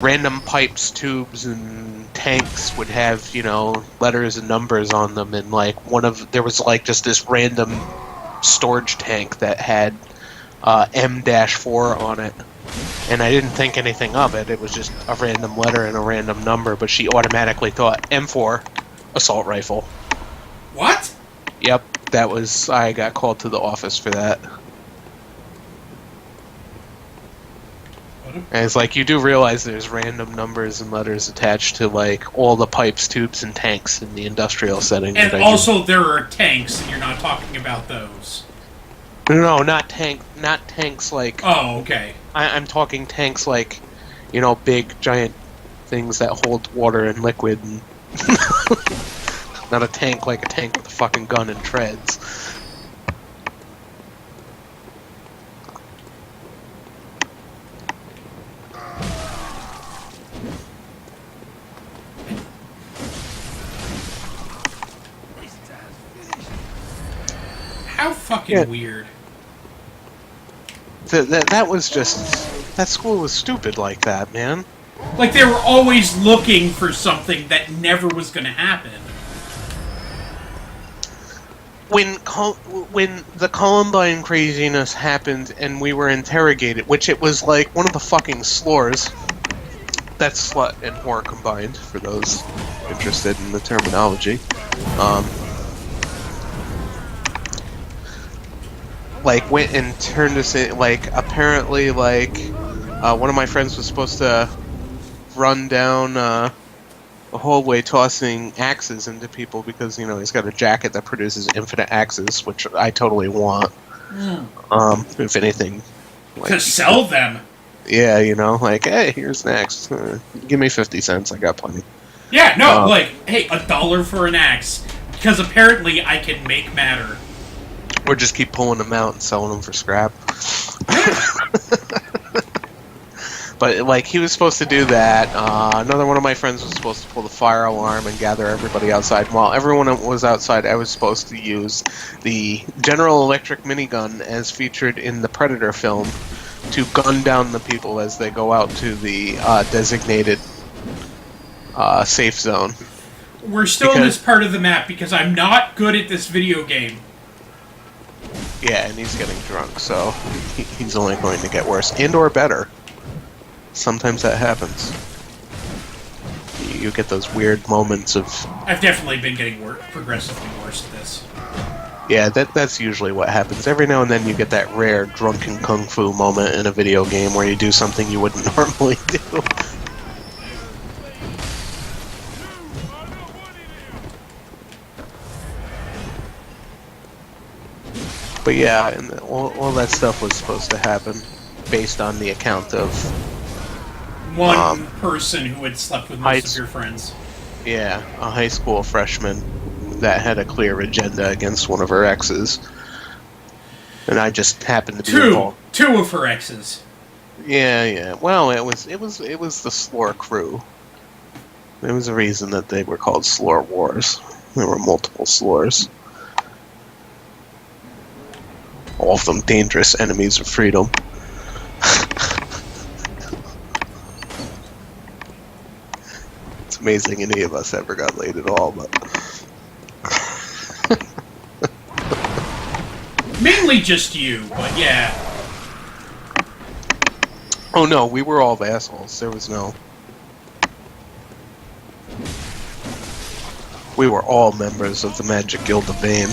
random pipes, tubes, and tanks would have, letters and numbers on them, and like there was like just this random storage tank that had M-4 on it. And I didn't think anything of it. It was just a random letter and a random number, but she automatically thought M4, assault rifle. What? Yep, I got called to the office for that. And it's like, you do realize there's random numbers and letters attached to, like, all the pipes, tubes, and tanks in the industrial setting. And also there are tanks, and you're not talking about those. No, not tanks like... Oh, okay. I'm talking tanks like, big, giant things that hold water and liquid. And not a tank like a tank with a fucking gun and treads. How fucking weird. That school was stupid like that, man. Like, they were always looking for something that never was going to happen. When the Columbine craziness happened and we were interrogated, which it was like one of the fucking slurs. That's slut and whore combined, for those interested in the terminology. Like, went and turned us in, like, apparently, like, one of my friends was supposed to run down a hallway tossing axes into people because, he's got a jacket that produces infinite axes, which I totally want. If anything. Like, to sell them! Yeah, like, hey, here's an axe. Give me 50 cents, I got plenty. Yeah, no, like, hey, $1 for an axe. Because apparently I can make matter. Or just keep pulling them out and selling them for scrap. But, like, he was supposed to do that. Another one of my friends was supposed to pull the fire alarm and gather everybody outside. While everyone was outside, I was supposed to use the General Electric minigun as featured in the Predator film to gun down the people as they go out to the designated safe zone. We're still in this part of the map because I'm not good at this video game. Yeah, and he's getting drunk, so he's only going to get worse. And or better. Sometimes that happens. You get those weird moments of... I've definitely been getting progressively worse at this. Yeah, that's usually what happens. Every now and then you get that rare drunken kung fu moment in a video game where you do something you wouldn't normally do. But yeah, and all that stuff was supposed to happen based on the account of one person who had slept with most of your friends. Yeah, a high school freshman that had a clear agenda against one of her exes. And I just happened to be involved. Two of her exes. Yeah. Well, it was the Slore crew. There was a reason that they were called Slore Wars. There were multiple Slores. All of them dangerous enemies of freedom. It's amazing any of us ever got laid at all, but... Mainly just you, but yeah. Oh no, we were all assholes. There was no... We were all members of the Magic Guild of Vane.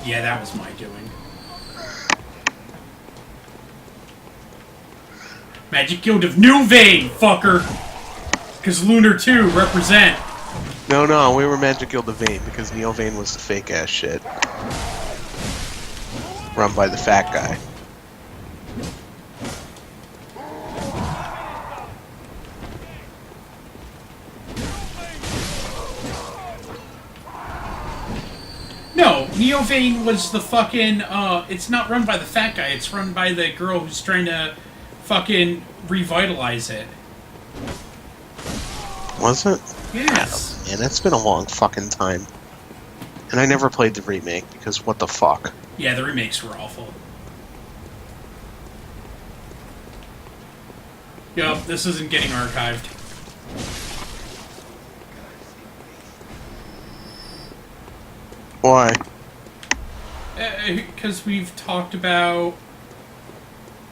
Yeah, that was my doing. Magic Guild of New Vane, fucker! Because Lunar 2 represent. No, we were Magic Guild of Vane because Neo Vane was the fake ass shit. Run by the fat guy. No, Neo Vane was the fucking, it's not run by the fat guy, it's run by the girl who's trying to fucking revitalize it. Was it? Yes. Man, it's been a long fucking time. And I never played the remake, because what the fuck? Yeah, the remakes were awful. Yup, this isn't getting archived. Why? Because we've talked about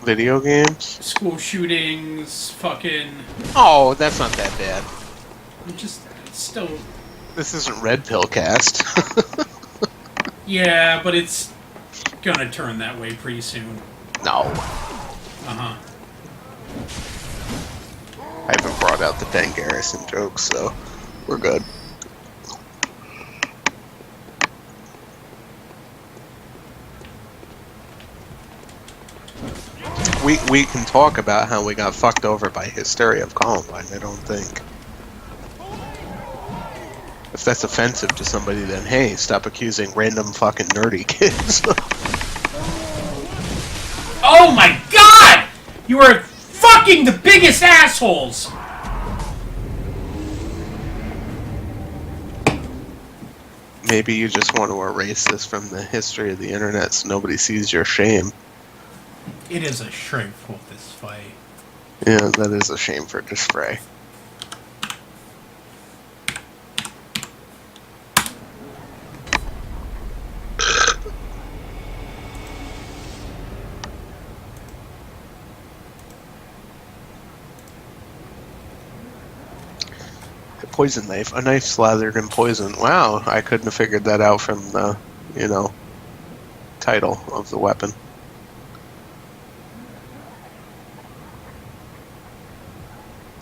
Video games? school shootings, fucking... Oh, that's not that bad. Just, still... This isn't Red Pill Cast. Yeah, but it's gonna turn that way pretty soon. No. Uh-huh. I haven't brought out the Ben Garrison jokes, so we're good. We can talk about how we got fucked over by hysteria of Columbine, I don't think. If that's offensive to somebody, then hey, stop accusing random fucking nerdy kids. Oh my god! You are fucking the biggest assholes! Maybe you just want to erase this from the history of the internet so nobody sees your shame. It is a shameful this fight. Yeah, that is a shame for display. Poison knife. A knife slathered in poison. Wow, I couldn't have figured that out from the, title of the weapon.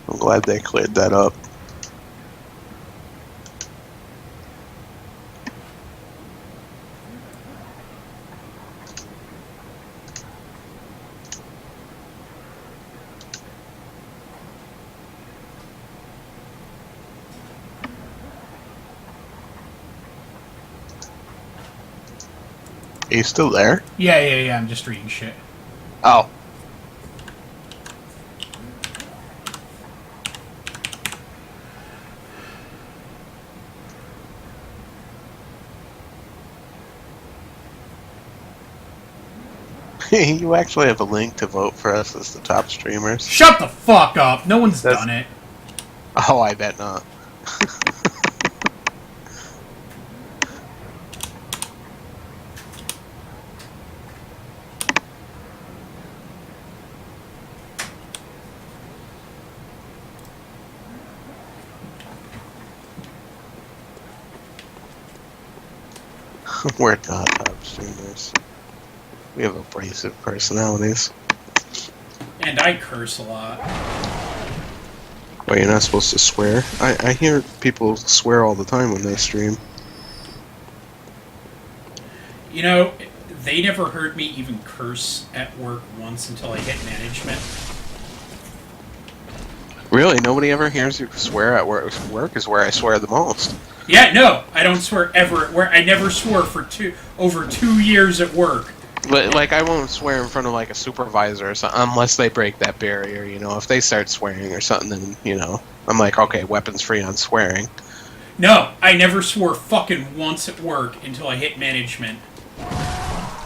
I'm glad they cleared that up. Are you still there? Yeah, I'm just reading shit. Oh. You actually have a link to vote for us as the top streamers. Shut the fuck up! No one's done it. Oh, I bet not. We're not top streamers. We have abrasive personalities. And I curse a lot. Well, you're not supposed to swear. I hear people swear all the time when they stream. You know, they never heard me even curse at work once until I hit management. Really? Nobody ever hears you swear at work? Work is where I swear the most. Yeah, no, I don't swear ever at work. I never swore for over 2 years at work. Like, I won't swear in front of, like, a supervisor or something, unless they break that barrier, If they start swearing or something, then, I'm like, okay, weapons free on swearing. No, I never swore fucking once at work until I hit management.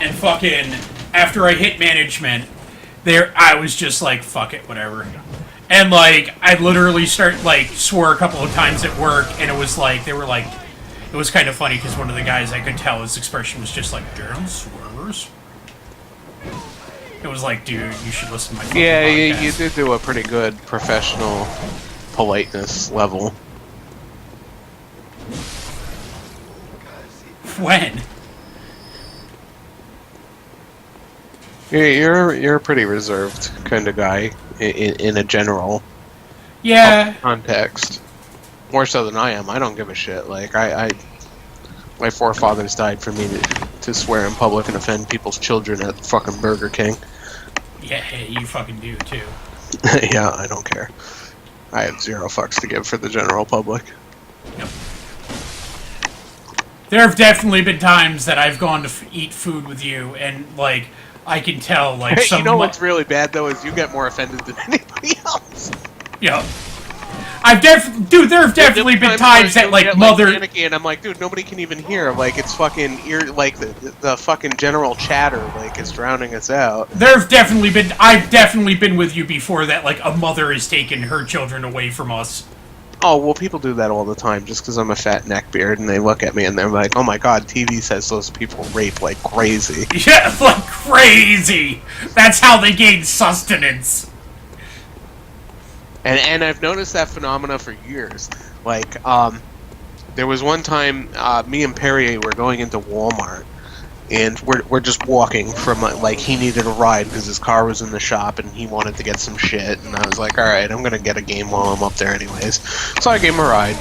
And fucking, after I hit management, I was just like, fuck it, whatever. And, like, I literally swore a couple of times at work, and it was like, they were like, it was kind of funny, because one of the guys, I could tell his expression was just like, damn, swears? It was like, dude, you should listen to my fucking podcast. You did do a pretty good professional politeness level. When? You're a pretty reserved kind of guy in a general context. More so than I am. I don't give a shit. Like my forefathers died for me to swear in public and offend people's children at fucking Burger King. Yeah, you fucking do too. Yeah, I don't care. I have zero fucks to give for the general public. Yep. There have definitely been times that I've gone to eat food with you, and like I can tell, like Hey, you know what's really bad though is you get more offended than anybody else. Yeah. Dude, there have definitely been times that, like, mother... panicky, and I'm like, dude, nobody can even hear. Like, it's fucking like, the fucking general chatter, like, is drowning us out. I've definitely been with you before that, like, a mother has taken her children away from us. Oh, well, people do that all the time, just because I'm a fat neckbeard, and they look at me, and they're like, oh my god, TV says those people rape like crazy. Yeah, like crazy! That's how they gain sustenance. And I've noticed that phenomena for years. Like, there was one time, me and Perrier were going into Walmart, and we're just walking from, like, he needed a ride because his car was in the shop, and he wanted to get some shit, and I was like, alright, I'm gonna get a game while I'm up there anyways. So I gave him a ride.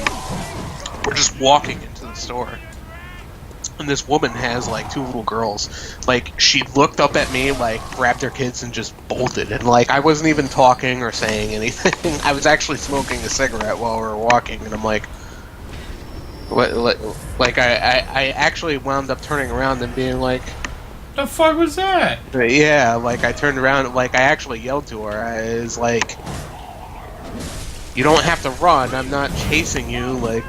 We're just walking into the store. And this woman has, like, 2 little girls. Like, she looked up at me, like, grabbed their kids and just bolted. And, like, I wasn't even talking or saying anything. I was actually smoking a cigarette while we were walking, and I'm like... Like, I actually wound up turning around and being like... The fuck was that? Yeah, like, I turned around, like, I actually yelled to her. I was like... You don't have to run, I'm not chasing you, like...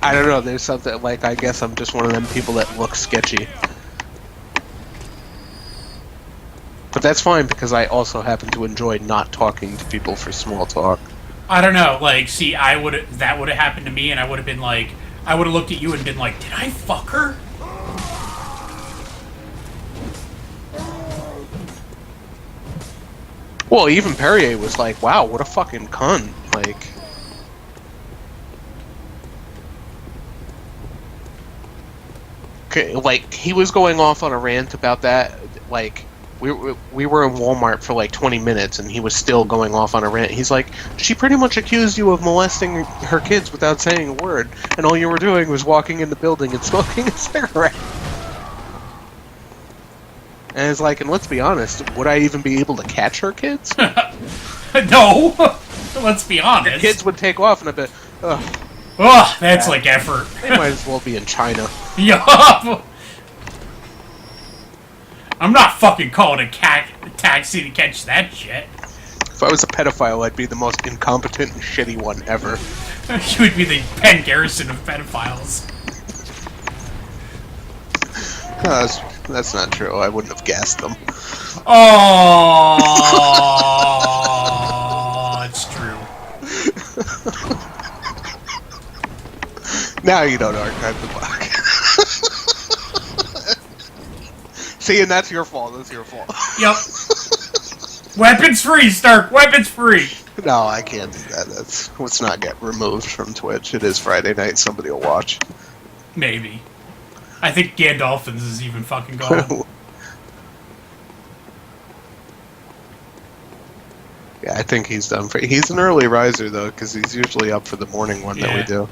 I don't know, there's something, like, I guess I'm just one of them people that look sketchy. But that's fine, because I also happen to enjoy not talking to people for small talk. I don't know, like, see, that would have happened to me, and I would have been like, I would have looked at you and been like, did I fuck her? Well, even Perrier was like, wow, what a fucking cunt, like... Like, he was going off on a rant about that, like, we were in Walmart for like 20 minutes and he was still going off on a rant. He's like, she pretty much accused you of molesting her kids without saying a word, and all you were doing was walking in the building and smoking a cigarette. And it's like, and let's be honest, would I even be able to catch her kids? No! Let's be honest. The kids would take off and I'd be, ugh. Ugh, that's like effort. They might as well be in China. Yup! I'm not fucking calling a taxi to catch that shit. If I was a pedophile, I'd be the most incompetent and shitty one ever. You would be the Penn Garrison of pedophiles. That's not true. I wouldn't have gassed them. Oh, it's true. Now you don't archive the book. See, and that's your fault. That's your fault. Yep. Weapons free, Stark. Weapons free. No, I can't do that. Let's not get removed from Twitch. It is Friday night. Somebody will watch. Maybe. I think Gandalfins is even fucking gone. Yeah, I think he's done. He's an early riser though, because he's usually up for the morning one that we do.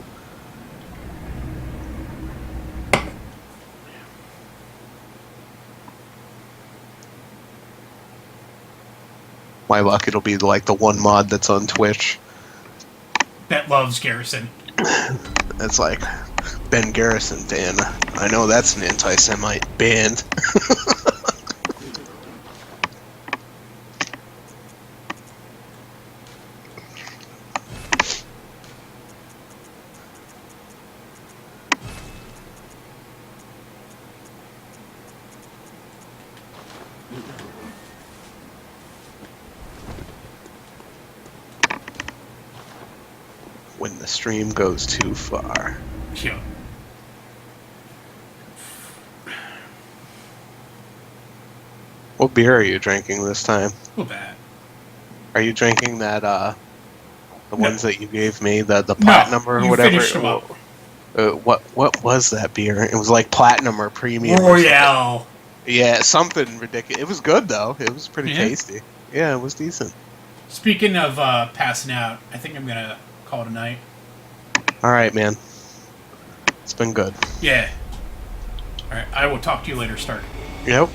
My luck, it'll be like the one mod that's on Twitch that loves Garrison. It's like, Ben Garrison, Dan. I know that's an anti-Semite band. When the stream goes too far. Yeah. What beer are you drinking this time? Well, bad. Are you drinking that, the ones that you gave me, the platinum or whatever? Finished them up. What was that beer? It was like platinum or premium. Royale. Yeah, something ridiculous. It was good though. It was pretty tasty. Yeah, it was decent. Speaking of passing out, I think I'm gonna call it a night. All right, man. It's been good. Yeah. All right. I will talk to you later, Stark. Yep.